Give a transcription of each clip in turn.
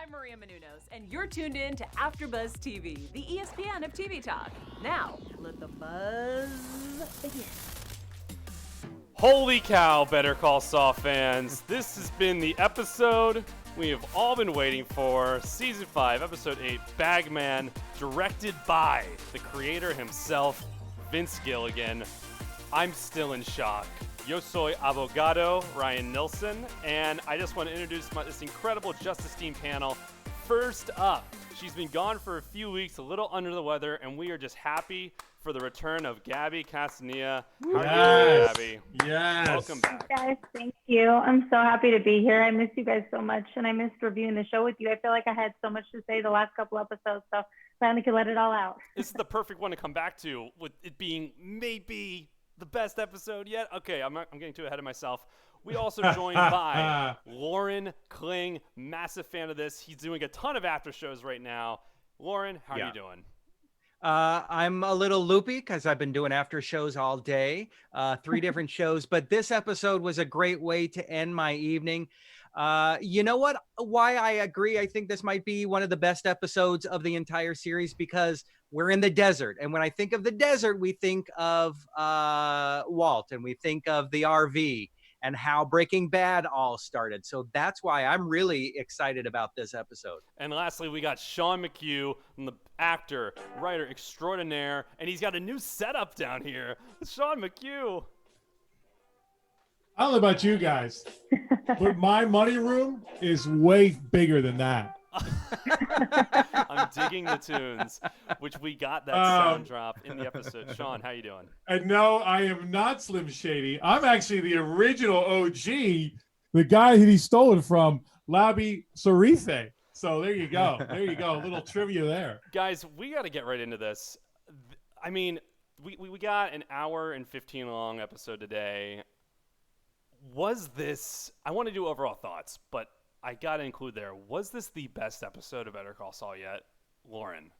I'm Maria Menounos, and you're tuned in to AfterBuzz TV, the ESPN of TV talk. Now, let the buzz begin. Holy cow, Better Call Saul fans. This has been the episode we have all been waiting for. Season 5, Episode 8, Bagman, directed by the creator himself, Vince Gilligan. I'm still in shock. Yo soy abogado, Ryan Nilsson, and I just want to introduce this incredible Justice Team panel. First up, she's been gone for a few weeks, a little under the weather, and we are just happy for the return of Gabby Castanilla. How are you doing, Gabby? Yes. Welcome back. Guys, thank you. I'm so happy to be here. I miss you guys so much, and I missed reviewing the show with you. I feel like I had so much to say the last couple episodes, so finally could let it all out. This is the perfect one to come back to, with it being maybe the best episode yet. Okay, I'm getting too ahead of myself. We also joined by Lauren Kling, massive fan of this. He's doing a ton of after shows right now. Lauren, how are you doing? I'm a little loopy because I've been doing after shows all day, 3 different shows, but this episode was a great way to end my evening. You know what? Why I agree. I think this might be one of the best episodes of the entire series because we're in the desert. And when I think of the desert, we think of Walt and we think of the RV and how Breaking Bad all started. So that's why I'm really excited about this episode. And lastly, we got Sean McHugh, the actor, writer extraordinaire, and he's got a new setup down here. Sean McHugh. I don't know about you guys, but my money room is way bigger than that. I'm digging the tunes, which we got that sound drop in the episode. Sean, how you doing? And no, I am not Slim Shady. I'm actually the original OG, the guy that he stole it from, Labi Sarithe. So there you go. There you go. A little trivia there. Guys, we got to get right into this. I mean, we got an hour and 15 long episode today. Was this, I want to do overall thoughts, but I got to include there, was this the best episode of Better Call Saul yet? Lauren?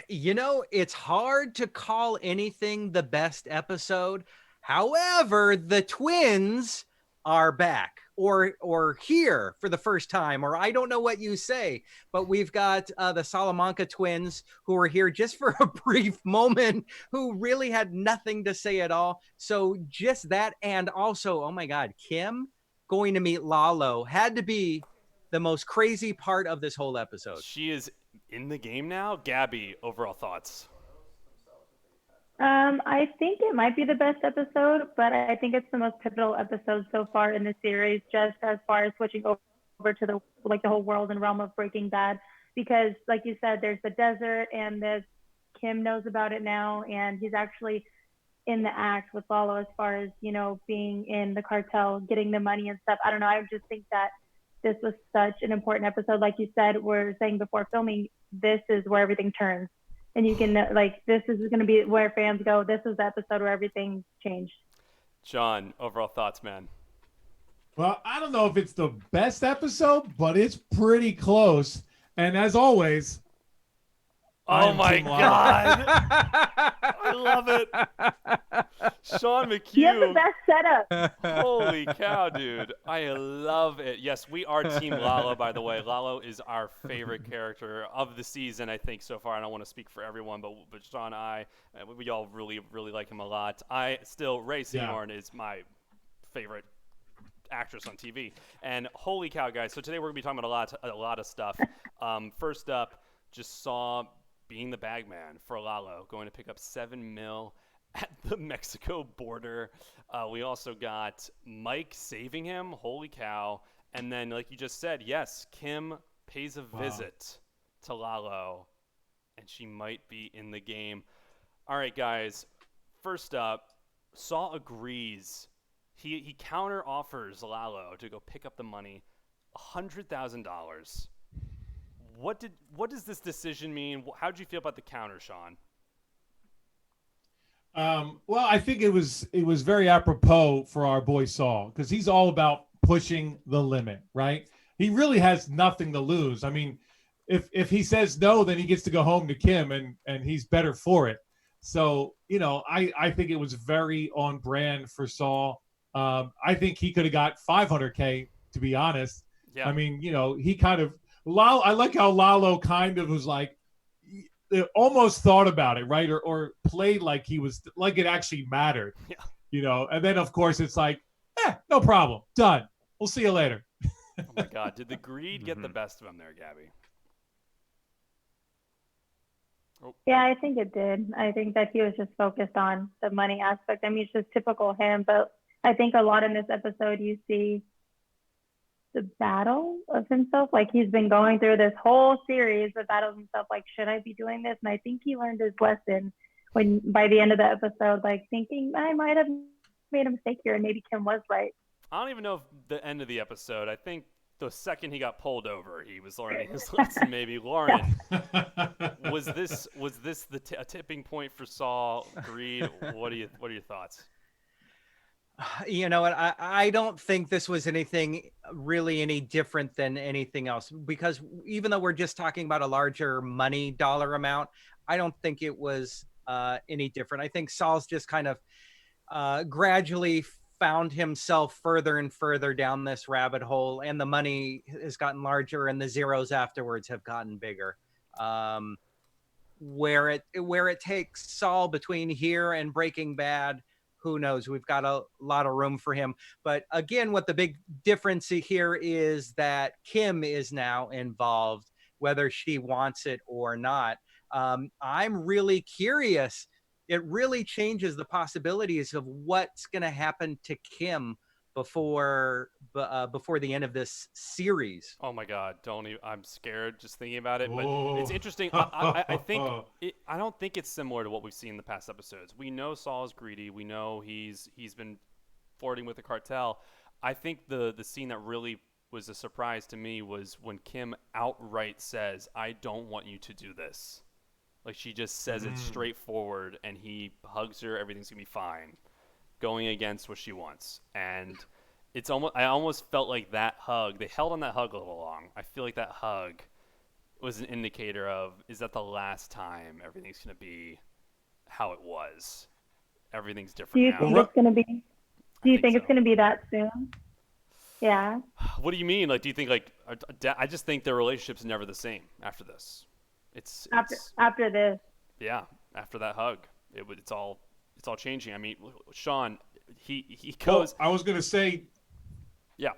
You know, it's hard to call anything the best episode. However, the twins are back or here for the first time, or I don't know what you say, but we've got the Salamanca twins who are here just for a brief moment, who really had nothing to say at all. So just that, and also, oh my God, Kim going to meet Lalo had to be the most crazy part of this whole episode. She is in the game now. Gabby, overall thoughts? I think it might be the best episode, but I think it's the most pivotal episode so far in the series, just as far as switching over to the whole world and realm of Breaking Bad, because like you said, there's the desert and Kim knows about it now, and he's actually in the act with Lalo as far as, you know, being in the cartel, getting the money and stuff. I don't know. I just think that this was such an important episode. Like you said, we're saying before filming, this is where everything turns. And you can, this is going to be where fans go. This is the episode where everything changed. John, overall thoughts, man? Well, I don't know if it's the best episode, but it's pretty close. And as always, oh my God. I love it. Sean McHugh. You have the best setup. Holy cow, dude. I love it. Yes, we are Team Lalo, by the way. Lalo is our favorite character of the season, I think, so far. I don't want to speak for everyone, but Sean and I, we all really, really like him a lot. Ray Seymour is my favorite actress on TV. And holy cow, guys. So today we're going to be talking about a lot of stuff. First up, just saw being the bagman for Lalo, going to pick up $7 million at the Mexico border. We also got Mike saving him. Holy cow. And then, like you just said, yes, Kim pays a visit to Lalo, and she might be in the game. All right, guys. First up, Saul agrees. He counter offers Lalo to go pick up the money, $100,000. What does this decision mean? How did you feel about the counter, Sean? Well, I think it was very apropos for our boy Saul, because he's all about pushing the limit, right? He really has nothing to lose. I mean, if he says no, then he gets to go home to Kim, and he's better for it. So, you know, I think it was very on brand for Saul. I think he could have got $500K, to be honest. Yeah. I mean, he kind of Lalo. I like how Lalo kind of was like, almost thought about it, right, or played like he was like it actually mattered. Yeah. And then of course it's like, no problem, done. We'll see you later. Oh my God, did the greed get the best of him there, Gabby? Oh. Yeah, I think it did. I think that he was just focused on the money aspect. I mean, it's just typical him, but I think a lot in this episode you see the battle of himself. Like he's been going through this whole series of battles himself. Like, should I be doing this? And I think he learned his lesson when by the end of the episode, like thinking I might have made a mistake here and maybe Kim was right. I don't even know if the end of the episode. I think the second he got pulled over, he was learning his lesson. Maybe Lauren, was this a tipping point for Saul? Greed? What are your thoughts? You know what? I don't think this was anything really any different than anything else, because even though we're just talking about a larger money dollar amount, I don't think it was any different. I think Saul's just kind of gradually found himself further and further down this rabbit hole, and the money has gotten larger and the zeros afterwards have gotten bigger. Where it takes Saul between here and Breaking Bad, who knows? We've got a lot of room for him. But again, what the big difference here is that Kim is now involved, whether she wants it or not. I'm really curious. It really changes the possibilities of what's going to happen to Kim before the end of this series. Oh my God! I'm scared just thinking about it. But it's interesting. I don't think it's similar to what we've seen in the past episodes. We know Saul is greedy. We know he's been flirting with the cartel. I think the scene that really was a surprise to me was when Kim outright says, "I don't want you to do this." Like she just says it straightforward, and he hugs her. Everything's gonna be fine, going against what she wants. And it's I almost felt like that hug. They held on that hug a little long. I feel like that hug was an indicator of, is that the last time everything's gonna be how it was? Everything's different Do you now. think it's gonna be? Do you think it's so. gonna be that soon? Yeah. What do you mean? Like, do you think I just think their relationship's never the same after this. It's after this. Yeah, after that hug, it's all changing. I mean, Sean, he goes. Well, I was gonna say. Yeah.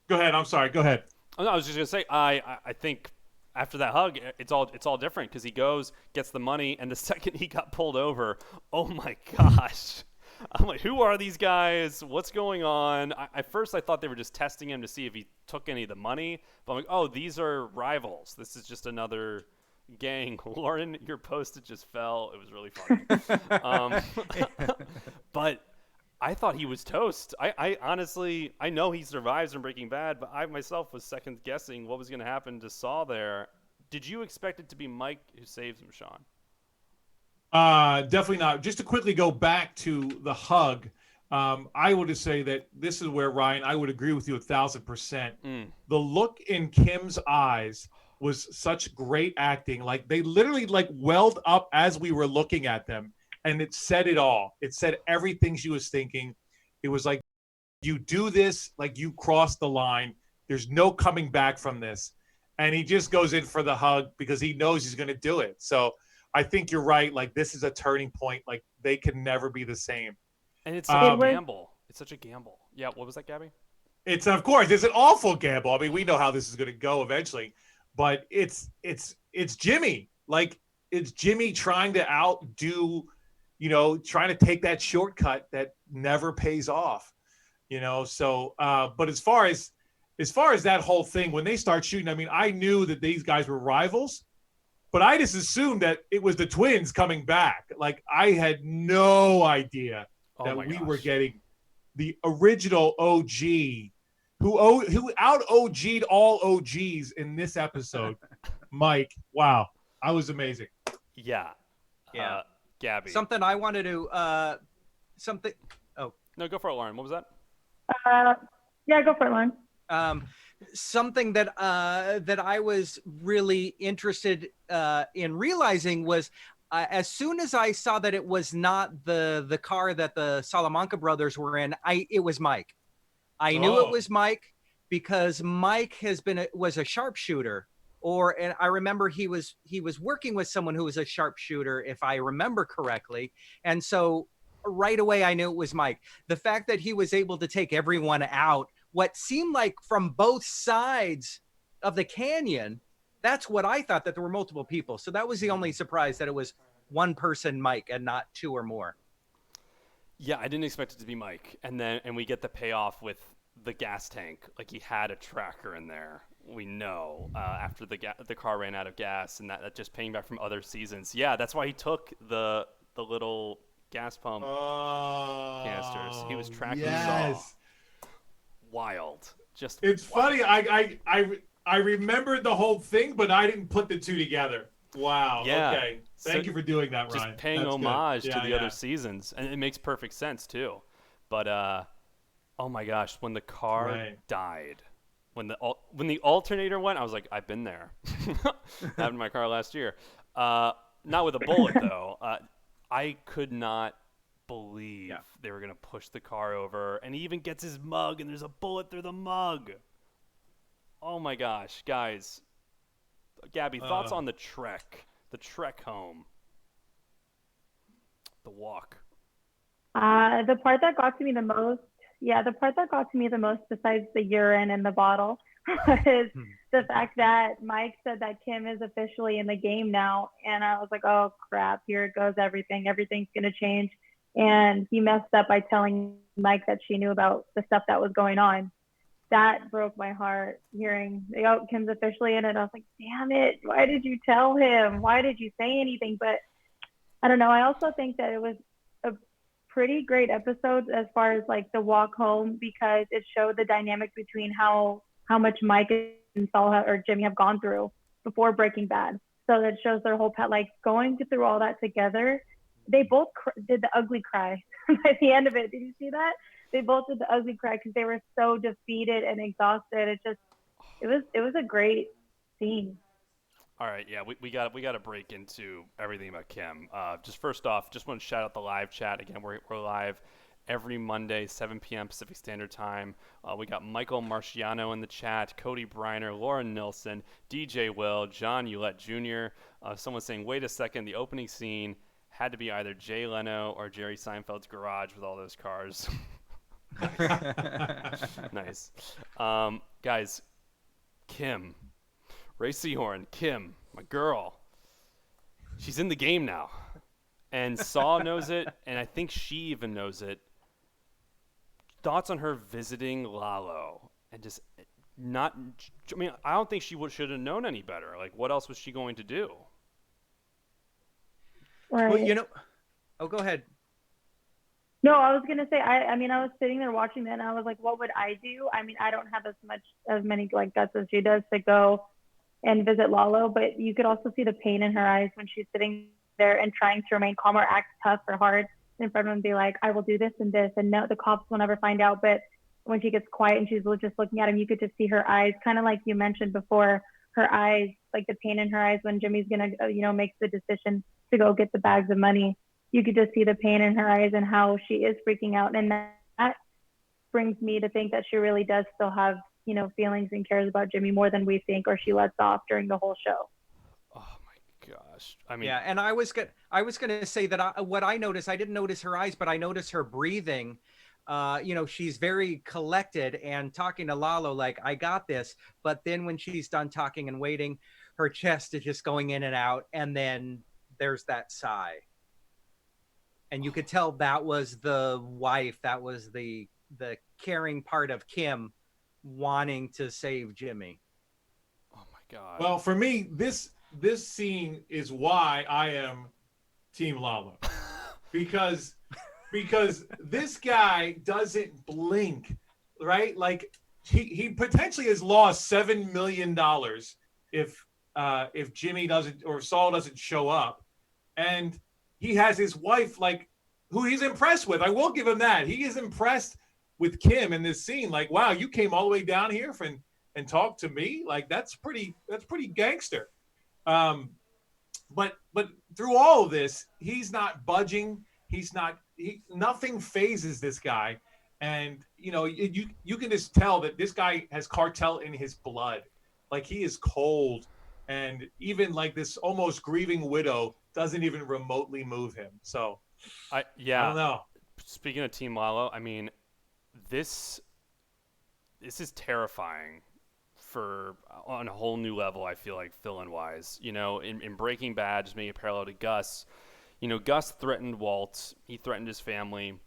Go ahead. I'm sorry. Go ahead. Oh, no, I was just gonna say I think after that hug, it's all different, because he goes, gets the money, and the second he got pulled over, oh my gosh. I'm like, who are these guys? What's going on? At first, I thought they were just testing him to see if he took any of the money. But I'm like, oh, these are rivals. This is just another gang. Lauren, your post-it just fell. It was really funny. But I thought he was toast. I honestly, I know he survives in Breaking Bad, but I myself was second guessing what was going to happen to Saul there. Did you expect it to be Mike who saves him, Sean? Definitely not. Just to quickly go back to the hug, I would just say that this is where, Ryan, I would agree with you 1,000%. The look in Kim's eyes was such great acting. Like they literally like welled up as we were looking at them, and it said it all. It said everything she was thinking. It was like, you do this, like you crossed the line. There's no coming back from this. And he just goes in for the hug because he knows he's going to do it. So I think you're right. Like this is a turning point. Like they can never be the same. And it's such a gamble. It's such a gamble. Yeah. What was that, Gabby? It's, of course, it's an awful gamble. I mean, we know how this is going to go eventually. But it's Jimmy. Like it's Jimmy trying to outdo, trying to take that shortcut that never pays off. So but as far as that whole thing, when they start shooting, I mean, I knew that these guys were rivals, but I just assumed that it was the twins coming back. Like I had no idea that we were getting the original OG who out OG'd all OGs in this episode. Mike, wow, I was amazing. Yeah. Gabby. Something I wanted to No, go for it, Lauren. What was that? Yeah, go for it, Lauren. Something that I was really interested in realizing was, as soon as I saw that it was not the car that the Salamanca brothers were in, it was Mike. I knew it was Mike because Mike was a sharpshooter, and I remember he was working with someone who was a sharpshooter, if I remember correctly. And so right away I knew it was Mike. The fact that he was able to take everyone out, what seemed like from both sides of the canyon, that's what I thought, that there were multiple people. So that was the only surprise, that it was one person, Mike, and not two or more. Yeah, I didn't expect it to be Mike. And we get the payoff with the gas tank. Like, he had a tracker in there. We know after the car ran out of gas, and that just paying back from other seasons. Yeah, that's why he took the little gas pump canisters. He was tracking Saul. Wild. It's funny. I remembered the whole thing, but I didn't put the two together. Wow. Yeah. Okay. Thank you for doing that, Ryan. Just paying homage to the other seasons, and it makes perfect sense too. But oh my gosh, when the car died, when the alternator went, I was like, I've been there. Happened in my car last year. Not with a bullet though. I could not believe they were gonna push the car over, and he even gets his mug, and there's a bullet through the mug. Oh my gosh, guys. Gabby, thoughts on the trek home, the walk? The part that got to me the most, besides the urine in the bottle, is the fact that Mike said that Kim is officially in the game now. And I was like, oh crap, here it goes, everything's gonna change. And he messed up by telling Mike that she knew about the stuff that was going on. That broke my heart, hearing, oh, Kim's officially in it. I was like, damn it, why did you tell him? Why did you say anything? But I don't know. I also think that it was a pretty great episode as far as like the walk home, because it showed the dynamic between how much Mike and Saul or Jimmy have gone through before Breaking Bad. So that shows their whole like going through all that together. They both did the ugly cry at the end of it. Did you see that? They both did the ugly cry because they were so defeated and exhausted. It was a great scene. All right, yeah, we got to break into everything about Kim. Just first off, just want to shout out the live chat again. We're live every Monday, 7 p.m. Pacific Standard Time. We got Michael Marciano in the chat, Cody Briner, Lauren Nilsson, DJ Will, John Ulett Jr. Someone saying, wait a second, the opening scene had to be either Jay Leno or Jerry Seinfeld's garage with all those cars. Nice. Guys, Kim, Ray Seahorn, Kim, my girl, she's in the game now, and Saul knows it, and I think she even knows it. Thoughts on her visiting Lalo, and just not, I mean, I don't think she should have known any better. Like, what else was she going to do? Right. Well, you know, oh, go ahead. No, I was gonna say, I mean, I was sitting there watching that, and I was like, what would I do? I mean, I don't have as many like guts as she does to go and visit Lalo, but you could also see the pain in her eyes when she's sitting there and trying to remain calm or act tough or hard in front of him and be like, I will do this and this, and no, the cops will never find out. But when she gets quiet and she's just looking at him, you could just see her eyes, kind of like you mentioned before, her eyes, like the pain in her eyes when Jimmy's gonna, make the decision to go get the bags of money. You could just see the pain in her eyes and how she is freaking out. And that brings me to think that she really does still have, feelings and cares about Jimmy more than we think, or she lets off during the whole show. Oh my gosh. I mean, yeah. And I was going to say that what I noticed, I didn't notice her eyes, but I noticed her breathing. She's very collected and talking to Lalo like, I got this. But then when she's done talking and waiting, her chest is just going in and out. And then there's that sigh. And you could tell that was the wife, that was the caring part of Kim wanting to save Jimmy. Oh my God. Well, for me, this scene is why I am Team Lalo. because this guy doesn't blink, right? Like he potentially has lost $7 million if Jimmy doesn't, or Saul doesn't show up. And he has his wife, like, who he's impressed with. I will give him that. He is impressed with Kim in this scene. Like, wow, you came all the way down here and talked to me. Like, that's pretty gangster. But through all of this, he's not budging. Nothing phases this guy. and you can just tell that this guy has cartel in his blood. Like, he is cold, and even like this almost grieving widow doesn't even remotely move him. So I don't know. Speaking of Team Lalo, I mean, this is terrifying on a whole new level. I feel like villain wise, in Breaking Bad, just making a parallel to Gus. Gus threatened Walt. He threatened his family,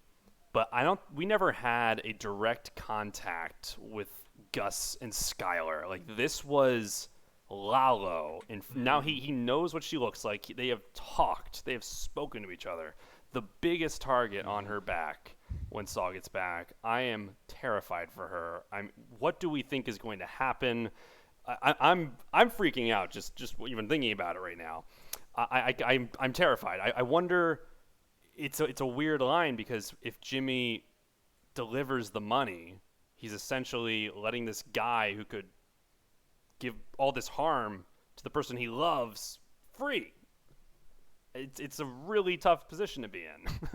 but we never had a direct contact with Gus and Skylar. Like, this was Lalo, and now he knows what she looks like. They have talked. They have spoken to each other. The biggest target on her back when Saul gets back. I am terrified for her. What do we think is going to happen? I'm freaking out just even thinking about it right now. I'm terrified. I wonder. It's a weird line, because if Jimmy delivers the money, he's essentially letting this guy who could give all this harm to the person he loves free. It's a really tough position to be in.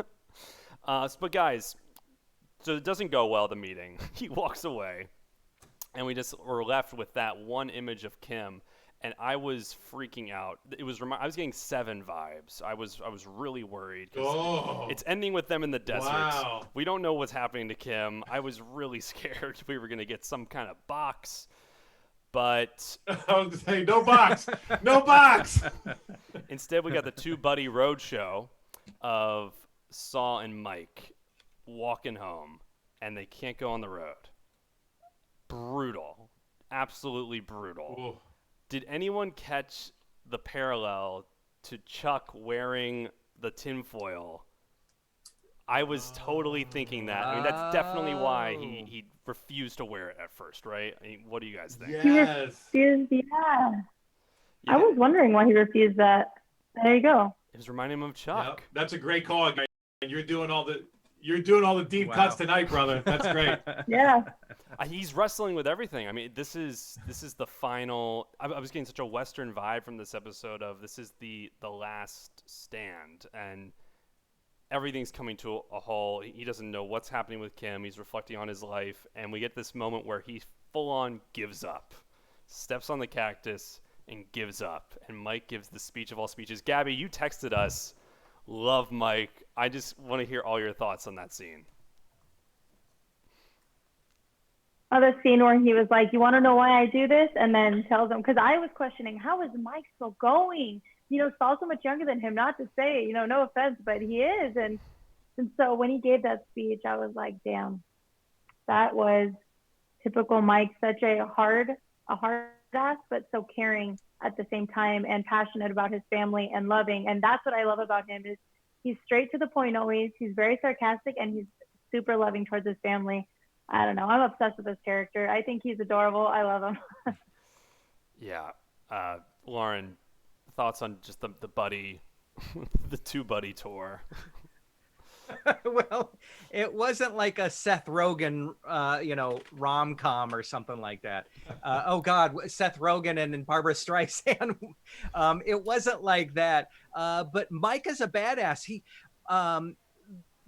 But guys, so it doesn't go well, the meeting. He walks away, and we're left with that one image of Kim, and I was freaking out. I was getting Seven vibes. I was really worried, because it's ending with them in the desert. Wow. We don't know what's happening to Kim. I was really scared we were going to get some kind of box. But I was gonna say, no box, no box. Instead, we got the two buddy road show of Saul and Mike walking home, and they can't go on the road. Brutal, absolutely brutal. Ooh. Did anyone catch the parallel to Chuck wearing the tinfoil? I was totally thinking that. I mean, that's definitely why he refused to wear it at first, right? I mean, what do you guys think? Yes. He refused, yeah. I was wondering why he refused that. There you go. It was reminding him of Chuck. Yep. That's a great call, guys. You're doing all the deep cuts tonight, brother. That's great. Yeah. He's wrestling with everything. I mean, this is the final. I was getting such a Western vibe from this episode of this is the last stand, and everything's coming to a halt. He doesn't know what's happening with Kim. He's reflecting on his life, and we get this moment where he full on gives up, steps on the cactus and gives up. And Mike gives the speech of all speeches. Gabby, you texted us. Love Mike. I just want to hear all your thoughts on that scene. Oh, the scene where he was like, "You want to know why I do this?" And then tells him, because I was questioning, how is Mike still going? Saul's so much younger than him, not to say, no offense, but he is. And so when he gave that speech, I was like, damn, that was typical Mike, such a hard ass, but so caring at the same time, and passionate about his family and loving. And that's what I love about him, is he's straight to the point always. He's very sarcastic, and he's super loving towards his family. I don't know. I'm obsessed with this character. I think he's adorable. I love him. Yeah. Lauren, thoughts on just the buddy, the two buddy tour? Well, it wasn't like a Seth Rogen, rom-com or something like that. Oh God, Seth Rogen and Barbara Streisand. It wasn't like that. But Mike is a badass.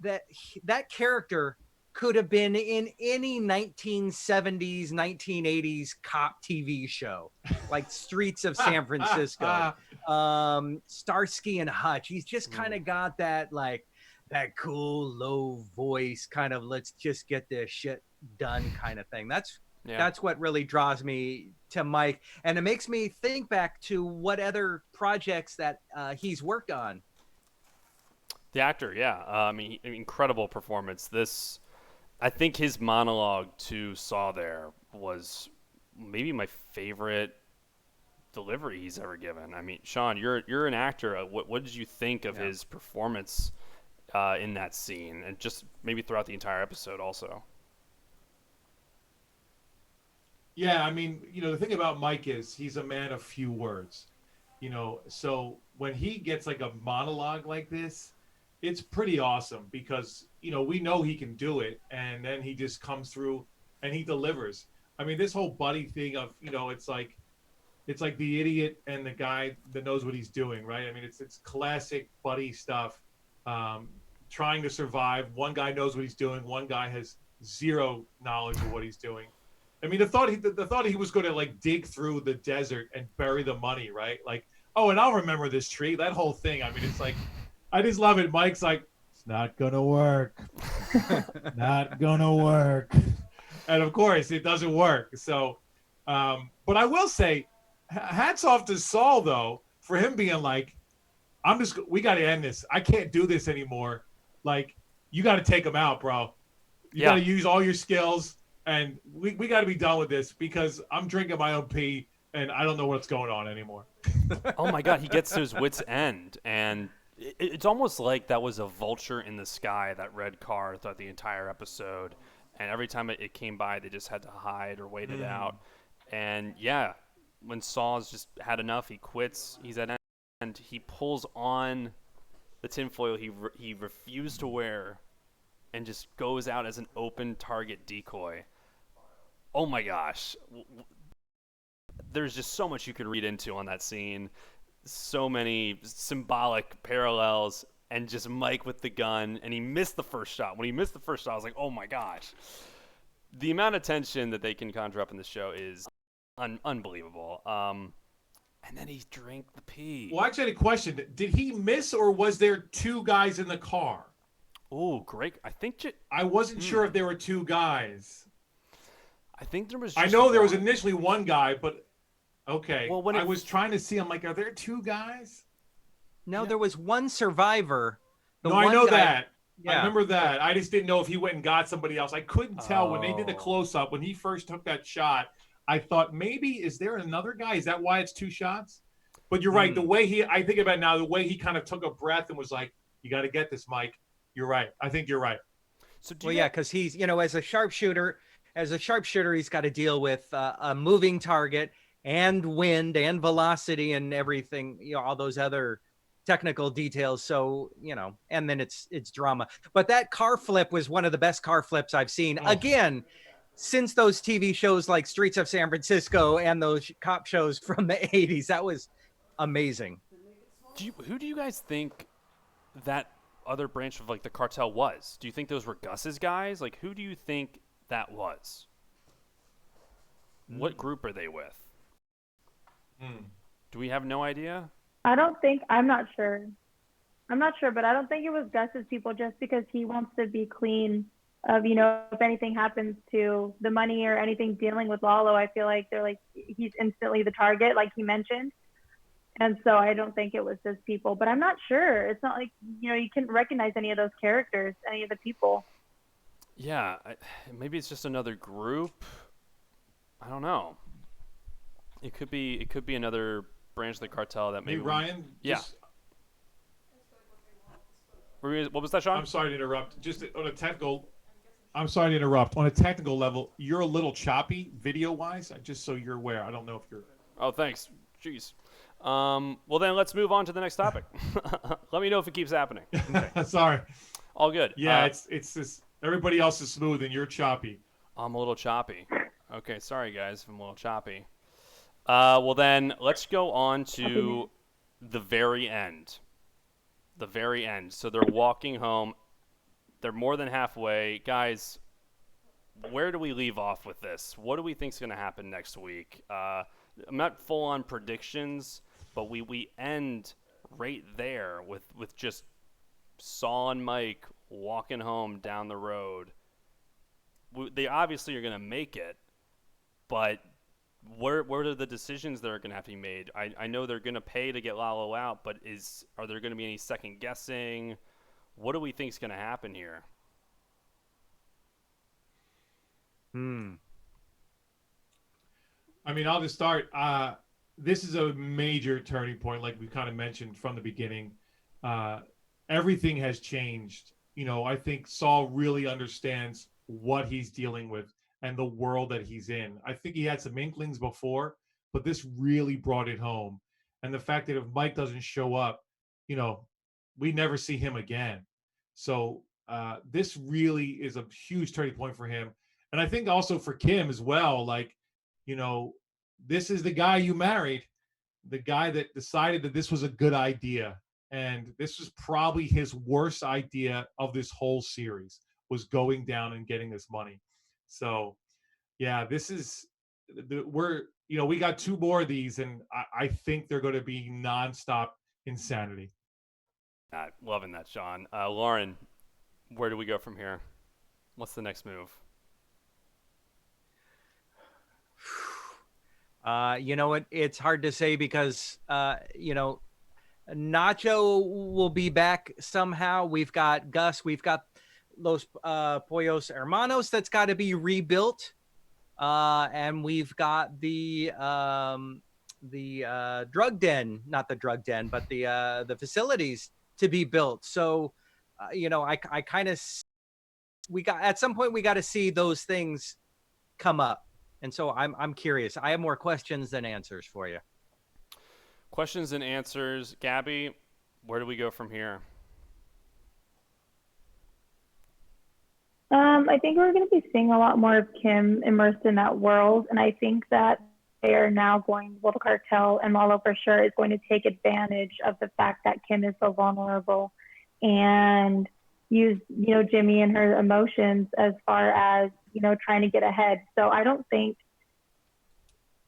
That character could have been in any 1970s, 1980s cop TV show, like Streets of San Francisco, Starsky and Hutch. He's just kind of got that that cool low voice, kind of let's just get this shit done kind of thing. That's what really draws me to Mike, and it makes me think back to what other projects that he's worked on. The actor, yeah, I mean, incredible performance. I think his monologue to Saul there was maybe my favorite delivery he's ever given. I mean, Sean, you're an actor. What did you think of his performance in that scene, and just maybe throughout the entire episode also? Yeah, I mean, the thing about Mike is he's a man of few words. So when he gets like a monologue like this, it's pretty awesome, because we know he can do it, and then he just comes through and he delivers. I mean, this whole buddy thing of it's like the idiot and the guy that knows what he's doing, right? I mean, it's classic buddy stuff, trying to survive. One guy knows what he's doing, one guy has zero knowledge of what he's doing. I mean, the thought he was going to like dig through the desert and bury the money, right? Like, oh, and I'll remember this tree. That whole thing. I mean, it's like, I just love it. Mike's like, it's not gonna work. Not gonna work. And of course, it doesn't work. So, but I will say, hats off to Saul though for him being like, we got to end this. I can't do this anymore. Like, you got to take him out, bro. You got to use all your skills, and we got to be done with this because I'm drinking my own pee, and I don't know what's going on anymore. Oh my God, he gets to his wit's end, and it's almost like that was a vulture in the sky, that red car throughout the entire episode, and every time it came by, they just had to hide or wait it out. And yeah, when Saul's just had enough, he quits. He's at end. And he pulls on the tinfoil he refused to wear and just goes out as an open target decoy. Oh my gosh. There's just so much you could read into on that scene. So many symbolic parallels, and just Mike with the gun, and he missed the first shot. When he missed the first shot, I was like, oh my gosh. The amount of tension that they can conjure up in this show is unbelievable. And then he drank the pee. Well, actually, I had a question. Did he miss, or was there two guys in the car? Oh, great. I think I wasn't sure if there were two guys. I think there was I just know there was one. initially one guy, but okay. Well, when I was trying to see, I'm like, are there two guys? No, there was one survivor. The No, one I know guy- that. Yeah. I remember that. I just didn't know if he went and got somebody else. I couldn't tell when they did the close-up. When he first took that shot, I thought, maybe, is there another guy? Is that why it's two shots? But you're right. The way I think about it now, the way he kind of took a breath and was like, you got to get this, Mike. You're right. I think you're right. So because he's, as a sharpshooter, he's got to deal with a moving target and wind and velocity and everything, all those other technical details. So, and then it's drama. But that car flip was one of the best car flips I've seen. Oh. Again, since those TV shows like Streets of San Francisco and those cop shows from the 80s, that was amazing. Who do you guys think that other branch of like the cartel was? Do you think those were Gus's guys? Like, who do you think that was? What group are they with? Do we have no idea? I'm not sure, but I don't think it was Gus's people, just because he wants to be clean of, if anything happens to the money or anything dealing with Lalo. I feel like they're like, he's instantly the target, like he mentioned. And so I don't think it was his people, but I'm not sure. It's not like, you couldn't recognize any of those characters, any of the people. Yeah, maybe it's just another group. I don't know. It could be another branch of the cartel that maybe. Hey, Ryan. Yeah. What was that, Sean? I'm sorry to interrupt. I'm sorry to interrupt. On a technical level, you're a little choppy video-wise, just so you're aware. I don't know if you're. Oh, thanks. Jeez. Well, then let's move on to the next topic. Let me know if it keeps happening. Okay. Sorry. All good. Yeah, it's this. Everybody else is smooth and you're choppy. I'm a little choppy. Okay, sorry guys if I'm a little choppy. Well then, let's go on to the very end. The very end. So they're walking home. They're more than halfway. Guys, where do we leave off with this? What do we think is going to happen next week? I'm not full on predictions, but we end right there with just Saul and Mike walking home down the road. They obviously are going to make it, but what are the decisions that are going to have to be made? I know they're going to pay to get Lalo out, but are there going to be any second guessing? What do we think is going to happen here? I mean, I'll just start. This is a major turning point, like we kind of mentioned from the beginning. Everything has changed. I think Saul really understands what he's dealing with and the world that he's in. I think he had some inklings before, but this really brought it home. And the fact that if Mike doesn't show up, we never see him again. So this really is a huge turning point for him. And I think also for Kim as well, like, this is the guy you married, the guy that decided that this was a good idea. And this was probably his worst idea of this whole series. was going down and getting this money. So, yeah, this is we got 2 more of these, and I think they're going to be nonstop insanity. Loving that, Sean. Lauren, where do we go from here? What's the next move? It's hard to say because, Nacho will be back somehow. We've got Gus. We've got Los Pollos Hermanos that's got to be rebuilt. And we've got the drug den, not the drug den, but the facilities to be built. So, I kind of, at some point we got to see those things come up. And so I'm curious. I have more questions than answers for you. Questions and answers. Gabby, where do we go from here? I think we're going to be seeing a lot more of Kim immersed in that world. And I think that they are now the cartel and Lalo for sure is going to take advantage of the fact that Kim is so vulnerable and use, Jimmy and her emotions as far as, trying to get ahead. So I don't think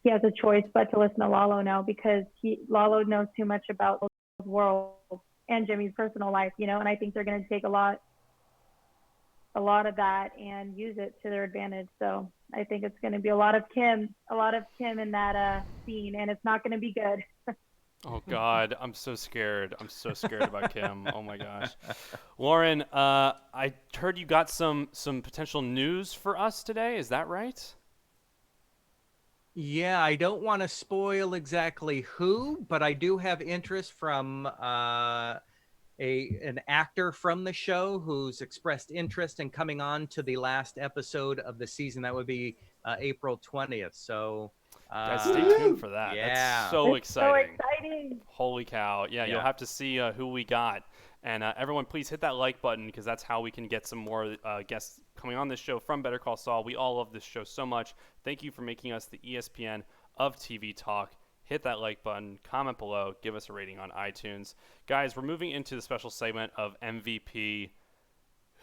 he has a choice but to listen to Lalo now because Lalo knows too much about the world and Jimmy's personal life, and I think they're going to take a lot of that and use it to their advantage. So I think it's going to be a lot of Kim in that scene, and it's not going to be good. Oh God, I'm so scared. I'm so scared about Kim. Oh my gosh. Lauren, I heard you got some potential news for us today. Is that right? Yeah, I don't want to spoil exactly who, but I do have interest from an actor from the show who's expressed interest in coming on to the last episode of the season. That would be April 20th. So guys, stay tuned for that. Yeah. That's so exciting. So exciting. Holy cow. Yeah, you'll have to see who we got. And everyone, please hit that like button because that's how we can get some more guests coming on this show from Better Call Saul. We all love this show so much. Thank you for making us the ESPN of TV Talk. Hit that like button, comment below, give us a rating on iTunes. Guys, we're moving into the special segment of MVP.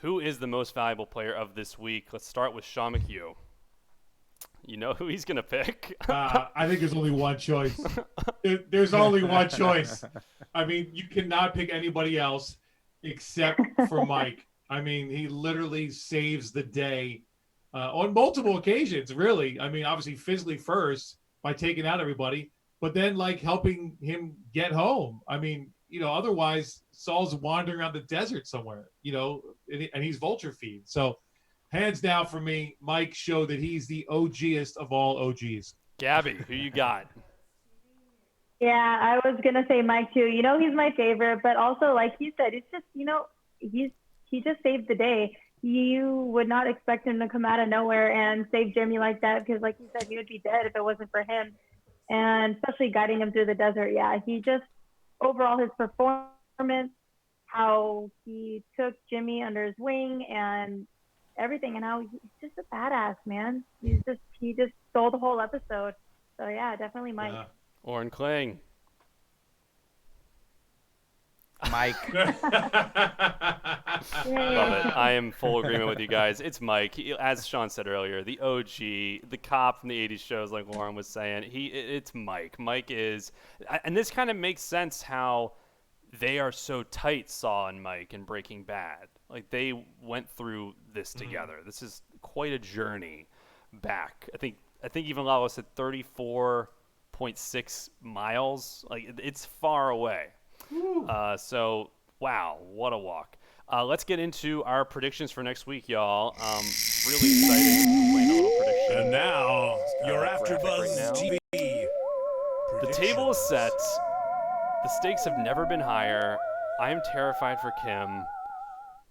Who is the most valuable player of this week? Let's start with Sean McHugh. You know who he's going to pick? I think there's only one choice. There's only one choice. I mean, you cannot pick anybody else except for Mike. I mean, he literally saves the day on multiple occasions, really. I mean, obviously physically first by taking out everybody, but then like helping him get home. I mean, otherwise Saul's wandering around the desert somewhere, and he's vulture feed. So hands down for me, Mike showed that he's the OGest of all OGs. Gabby, who you got? Yeah, I was going to say Mike too. He's my favorite, but also like you said, it's just, he just saved the day. You would not expect him to come out of nowhere and save Jimmy like that because like you said, he would be dead if it wasn't for him. And especially guiding him through the desert. Yeah, he just, overall his performance, how he took Jimmy under his wing and everything, and how he's just a badass, man. He just stole the whole episode. So yeah, definitely Mike. Oren Kling. Mike. Love it. I am full agreement with you guys. It's Mike. As Sean said earlier, the OG, the cop from the 80s shows, like Lauren was saying. It's Mike. Mike is, and this kind of makes sense how they are so tight, Saul and Mike, in Breaking Bad. Like they went through this together. This is quite a journey back. I think even Lalo said 34.6 miles. Like it's far away. So wow, what a walk. Let's get into our predictions for next week, y'all. Really exciting. Playing a little prediction. And now your AfterBuzz TV. The table is set. The stakes have never been higher. I am terrified for Kim.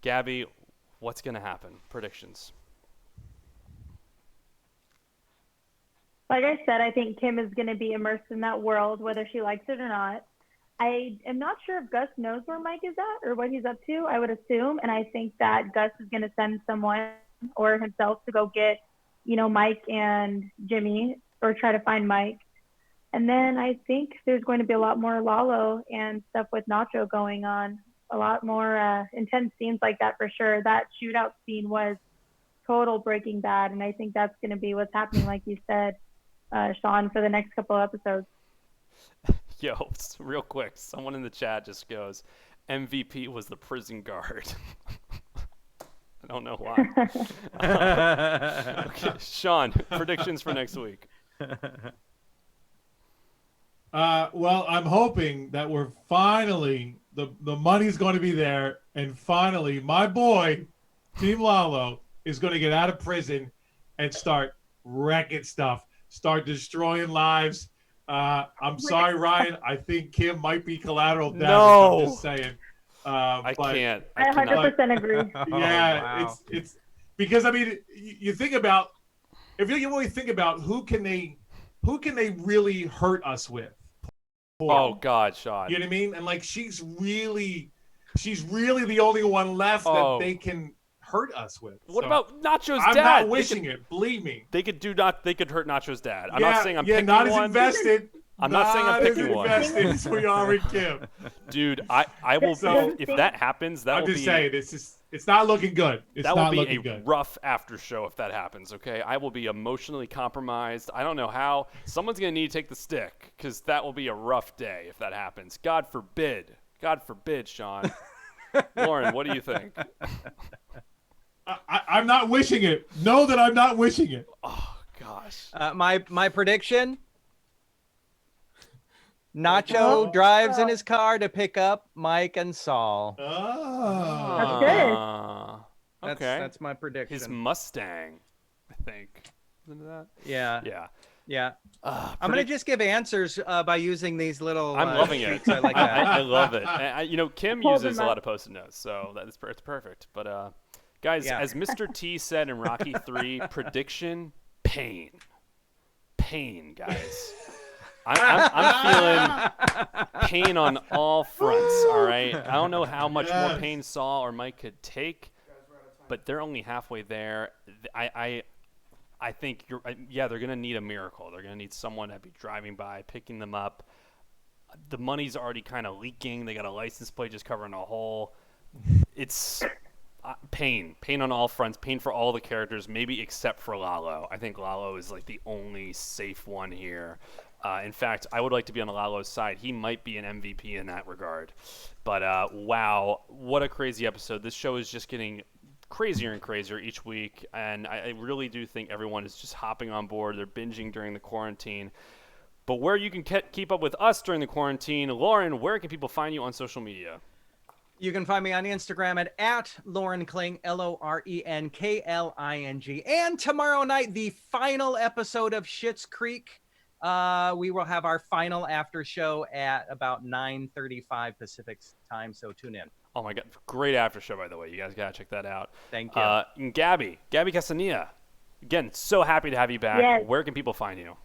Gabby, what's going to happen? Predictions. Like I said, I think Kim is going to be immersed in that world, whether she likes it or not. I am not sure if Gus knows where Mike is at or what he's up to, I would assume. And I think that Gus is going to send someone or himself to go get, Mike and Jimmy or try to find Mike. And then I think there's going to be a lot more Lalo and stuff with Nacho going on. a lot more intense scenes like that for sure. That shootout scene was total Breaking Bad, and I think that's going to be what's happening, like you said, Sean, for the next couple episodes. Yo, real quick, someone in the chat just goes, MVP was the prison guard. I don't know why. Okay, Sean, predictions for next week. Well, I'm hoping that we're finally the money's going to be there, and finally my boy, Team Lalo, is going to get out of prison and start wrecking stuff, start destroying lives. I'm sorry, Ryan. I think Kim might be collateral damage. No. I'm just saying. I can't. I 100% agree. Yeah, wow. it's because I mean, you think about if you really think about who can they really hurt us with? Oh God, Sean. You know what I mean? And like she's really the only one left that they can hurt us with. What So, about Nacho's I'm dad? not wishing it. Believe me. They could hurt Nacho's dad. I'm not saying I'm yeah, picking not one. as invested. I'm not saying I'm picking one. Not as invested as we are in Kim. Dude, I will. So- if that happens, that I'm will just be. saying it's not looking good. It's That not will looking be a good. rough after show if that happens, okay? I will be emotionally compromised. I don't know how. Someone's going to need to take the stick because that will be a rough day if that happens. God forbid. God forbid, Sean. Lauren, what do you think? I'm not wishing it. Know that I'm not wishing it. Oh, gosh. My prediction: Nacho drives in his car to pick up Mike and Saul. Oh. That's good. Okay. That's my prediction. His Mustang, I think. Isn't it that? Yeah. Yeah. I'm gonna just give answers by using these little. I'm loving it. sheets. I like that. I love it. Kim Hold uses them a lot up. of Post-it notes, so it's perfect. But guys, Yeah. as Mr. T said in Rocky 3, prediction: pain, guys. I'm feeling pain on all fronts. All right. I don't know how much more pain Saul or Mike could take, but they're only halfway there. I think they're gonna need a miracle. They're gonna need someone to be driving by, picking them up. The money's already kind of leaking. They got a license plate just covering a hole. It's pain on all fronts. Pain for all the characters, maybe except for Lalo. I think Lalo is like the only safe one here. In fact, I would like to be on Lalo's side. He might be an MVP in that regard. But wow, what a crazy episode. This show is just getting crazier and crazier each week, and I really do think everyone is just hopping on board. They're binging during the quarantine. But where you can keep up with us during the quarantine, Lauren, where can people find you on social media? You can find me on Instagram at Lauren Kling, LORENKLING. And tomorrow night, the final episode of Schitt's Creek. We will have our final after show at about 9:35 Pacific time, so tune in. Oh my God, great after show, by the way. You guys gotta check that out. Thank you. And Gabby Castanilla, again, so happy to have you back. Yes. Where can people find you?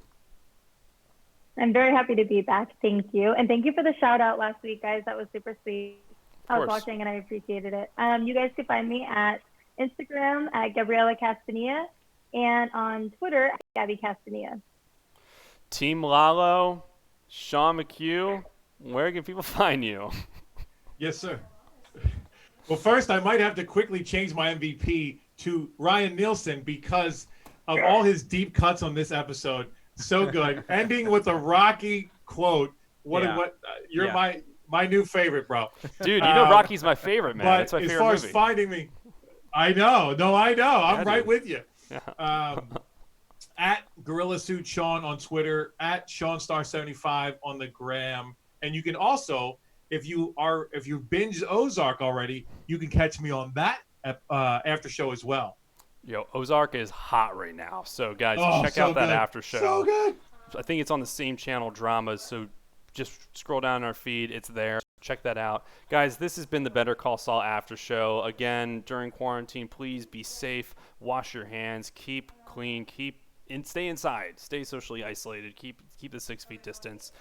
I'm very happy to be back. Thank you. And thank you for the shout out last week, guys. That was super sweet. I was course. watching and I appreciated it. You guys can find me at Instagram at Gabriela Castanilla and on Twitter at Gabby Castanilla. Team Lalo, Sean McHugh, where can people find you? Yes, sir. Well, first, I might have to quickly change my MVP to Ryan Nielsen because of all his deep cuts on this episode. So good. Ending with a Rocky quote. You're my new favorite, bro. Dude, you know Rocky's my favorite, man. But That's my as favorite far movie. as finding me, I know. No, I know. I'm right dude. with you. Yeah. At Gorilla Suit Sean on Twitter, at SeanStar75 on the gram, and you can also, if you binge Ozark already, you can catch me on that after show as well. Yo, Ozark is hot right now. So, guys, check so out that good. after show. So good. I think it's on the same channel, Dramas. So just scroll down our feed. It's there. Check that out. Guys, this has been the Better Call Saul after show. Again, during quarantine, please be safe. Wash your hands. Keep clean. Stay inside. Stay socially isolated. Keep the 6 feet distance.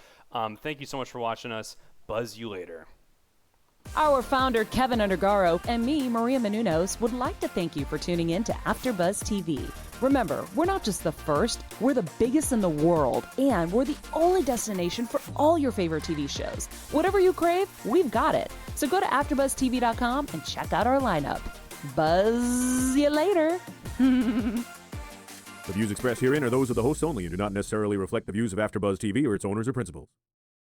Thank you so much for watching us. Buzz you later. Our founder, Keven Undergaro, and me, Maria Menounos, would like to thank you for tuning in to AfterBuzz TV. Remember, we're not just the first, we're the biggest in the world, and we're the only destination for all your favorite TV shows. Whatever you crave, we've got it. So go to AfterBuzzTV.com and check out our lineup. Buzz you later. The views expressed herein are those of the hosts only and do not necessarily reflect the views of AfterBuzz TV or its owners or principals.